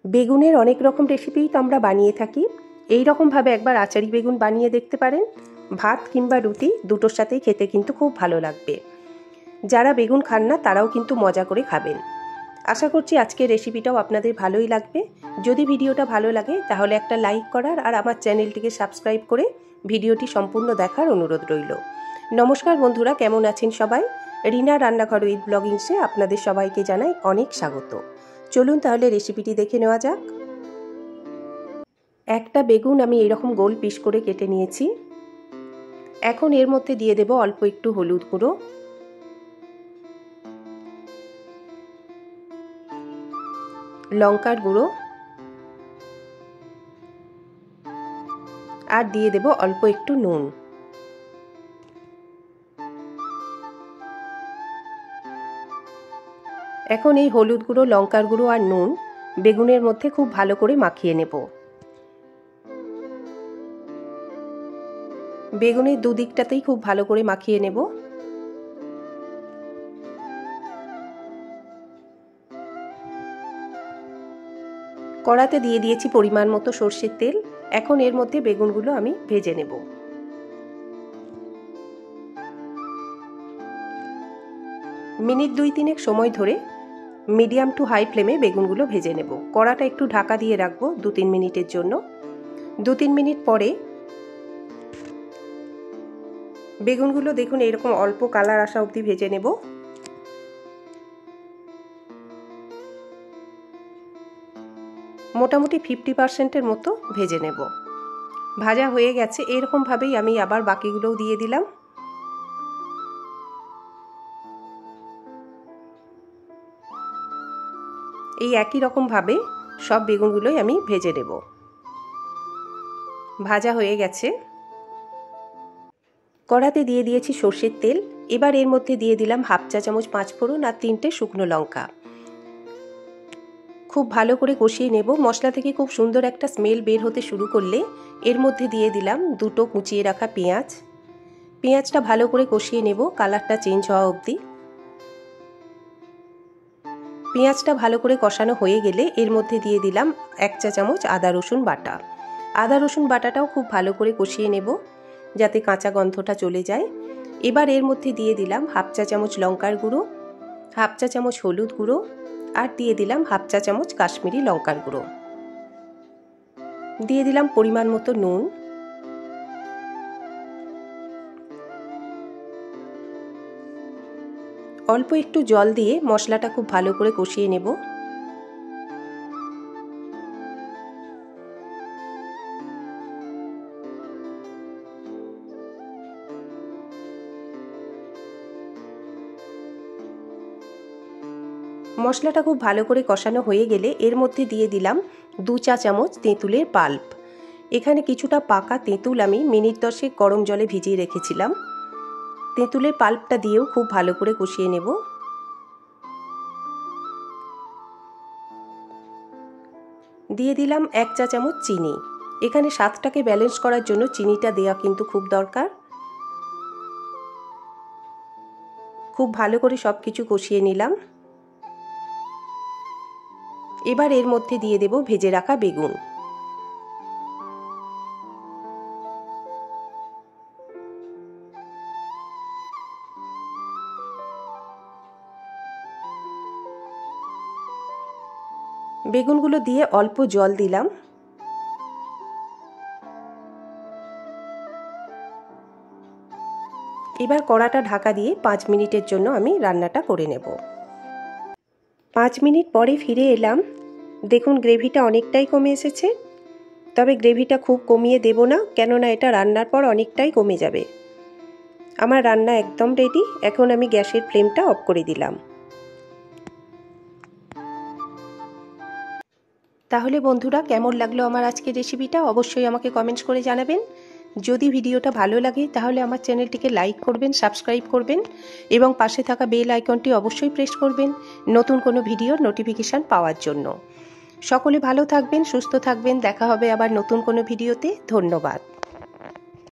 বেগুনের অনেক রকম রেসিপি তো আমরা বানিয়ে থাকি। এই রকমভাবে একবার আচারি বেগুন বানিয়ে দেখতে পারেন। ভাত কিংবা রুটি দুটোর সাথেই খেতে কিন্তু খুব ভালো লাগবে। যারা বেগুন খান না তারাও কিন্তু মজা করে খাবেন। আশা করছি আজকের রেসিপিটাও আপনাদের ভালোই লাগবে। যদি ভিডিওটা ভালো লাগে তাহলে একটা লাইক করার আর আমার চ্যানেলটিকে সাবস্ক্রাইব করে ভিডিওটি সম্পূর্ণ দেখার অনুরোধ রইল। নমস্কার বন্ধুরা, কেমন আছেন সবাই? রিনা রান্নাঘর উইথ ব্লগিংসে আপনাদের সবাইকে জানাই অনেক স্বাগত। চলুন তাহলে রেসিপিটি দেখে নেওয়া যাক। একটা বেগুন আমি এরকম গোল পিস করে কেটে নিয়েছি। এখন এর মধ্যে দিয়ে দেব অল্প একটু হলুদ গুঁড়ো, লঙ্কার গুঁড়ো আর দিয়ে দেব অল্প একটু নুন। এখন এই হলুদ গুঁড়ো, লঙ্কার গুঁড়ো আর নুন বেগুনের মধ্যে খুব ভালো করে মাখিয়ে নেব। বেগুনের দুদিকটাতেই খুব ভালো করে মাখিয়ে নেব। কড়াতে দিয়ে দিয়েছি পরিমাণ মতো সর্ষের তেল। এখন এর মধ্যে বেগুনগুলো আমি ভেজে নেব। মিনিট 2-3 সময় ধরে মিডিয়াম টু হাই ফ্লেমে বেগুনগুলো ভেজে নেব। কড়াটা একটু ঢাকা দিয়ে রাখবো 2-3 মিনিটের জন্য। 2-3 মিনিট পরে বেগুনগুলো দেখুন এরকম অল্প কালার আসা অবধি ভেজে নেব। মোটামুটি 50%-এর মতো ভেজে নেব। ভাজা হয়ে গেছে। এরকমভাবেই আমি আবার বাকিগুলোও দিয়ে দিলাম। এই একই রকমভাবে সব বেগুনগুলোই আমি ভেজে নেব। ভাজা হয়ে গেছে। কড়াতে দিয়ে দিয়েছি সর্ষের তেল। এবার এর মধ্যে দিয়ে দিলাম হাফ চা চামচ 5 ফোড়ন আর 3টে শুকনো লঙ্কা। খুব ভালো করে কষিয়ে নেব। মশলা থেকে খুব সুন্দর একটা স্মেল বের হতে শুরু করলে এর মধ্যে দিয়ে দিলাম 2টো কুচিয়ে রাখা পেঁয়াজ। পেঁয়াজটা ভালো করে কষিয়ে নেব কালারটা চেঞ্জ হওয়া অবধি। পেঁয়াজটা ভালো করে কষানো হয়ে গেলে এর মধ্যে দিয়ে দিলাম 1 চা চামচ আদা রসুন বাটা। আদা রসুন বাটাটাও খুব ভালো করে কষিয়ে নেব যাতে কাঁচা গন্ধটা চলে যায়। এবার এর মধ্যে দিয়ে দিলাম হাফ চা চামচ লঙ্কার গুঁড়ো, হাফ চা চামচ হলুদ গুঁড়ো আর দিয়ে দিলাম হাফ চা চামচ কাশ্মীরি লঙ্কার গুঁড়ো। দিয়ে দিলাম পরিমাণ মতো নুন। অল্প একটু জল দিয়ে মশলাটা খুব ভালো করে কষিয়ে নেব। মশলাটা খুব ভালো করে কষানো হয়ে গেলে এর মধ্যে দিয়ে দিলাম 2 চা চামচ তেঁতুলের পাল্প। এখানে কিছুটা পাকা তেঁতুল আমি মিনিট 10 গরম জলে ভিজিয়ে রেখেছিলাম। তেঁতুলের পাল্পটা দিয়েও খুব ভালো করে কষিয়ে নেব। দিয়ে দিলাম 1 চা চামচ চিনি। এখানে স্বাদটাকে ব্যালেন্স করার জন্য চিনিটা দেওয়া কিন্তু খুব দরকার। খুব ভালো করে সব কিছু কষিয়ে নিলাম। এবার এর মধ্যে দিয়ে দেব ভেজে রাখা বেগুন। বেগুনগুলো দিয়ে অল্প জল দিলাম। এবার কড়াটা ঢাকা দিয়ে 5 মিনিটের জন্য আমি রান্নাটা করে নেব। 5 মিনিট পরে ফিরে এলাম। দেখুন গ্রেভিটা অনেকটাই কমে এসেছে। তবে গ্রেভিটা খুব কমিয়ে দেব না, কেননা এটা রান্নার পর অনেকটাই কমে যাবে। আমার রান্না একদম রেডি। এখন আমি গ্যাসের ফ্লেমটা অফ করে দিলাম। তাহলে বন্ধুরা, কেমন লাগলো আমার আজকের রেসিপিটা অবশ্যই আমাকে কমেন্টস করে জানাবেন। যদি ভিডিওটা ভালো লাগে তাহলে আমার চ্যানেলটিকে লাইক করবেন, সাবস্ক্রাইব করবেন এবং পাশে থাকা বেল আইকনটি অবশ্যই প্রেস করবেন নতুন কোনো ভিডিওর নোটিফিকেশান পাওয়ার জন্য। সকলে ভালো থাকবেন, সুস্থ থাকবেন। দেখা হবে আবার নতুন কোনো ভিডিওতে। ধন্যবাদ।